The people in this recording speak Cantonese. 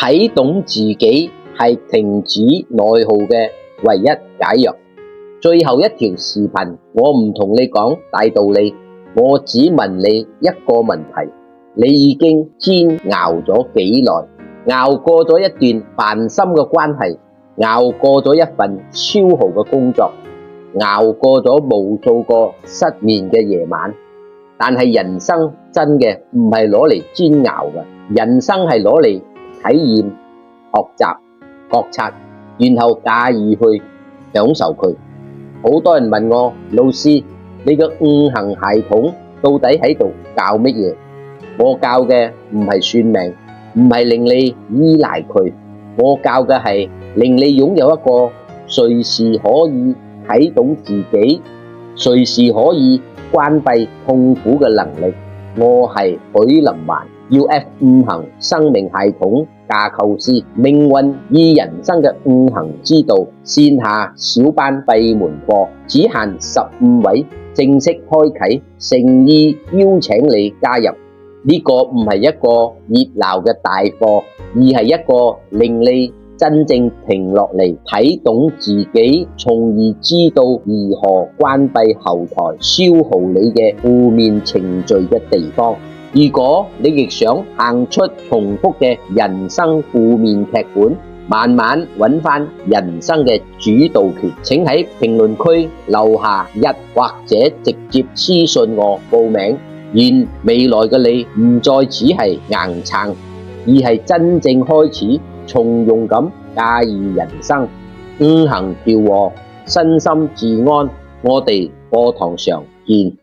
睇懂自己係停止內耗嘅唯一解藥。最後一條視頻，我唔同你講大道理，我只問你一個問題：你已經煎熬咗幾耐？熬過咗一段煩心嘅關係，熬過咗一份消耗嘅工作，熬過咗無數個失眠嘅夜晚。但係人生真嘅唔係攞嚟煎熬嘅，人生係攞嚟體驗、學習、覺察，然後駕馭去享受佢。好多人問我，老師，你嘅五行系統到底喺度教乜嘢？我教嘅唔係算命，唔係令你依賴佢，我教嘅係令你擁有一個隨時可以睇懂自己、隨時可以關閉痛苦嘅能力。我係許林環 UF 五行生命系統架構師，命運與人生嘅五行之道線下小班閉門課，只限15位，正式開啟，誠意邀請你加入。呢個唔係一個熱鬧嘅大課，而係一個令你真正停落嚟睇懂自己，從而知道如何關閉後台消耗你嘅負面情緒嘅地方。如果你亦想行出重複嘅人生負面劇本，慢慢揾返人生嘅主導權，請喺評論區留下1或者直接私信我報名。願未來嘅你唔再只係硬撐，而係真正開始從容咁駕馭人生，五行調和，身心自安。我哋課堂上見。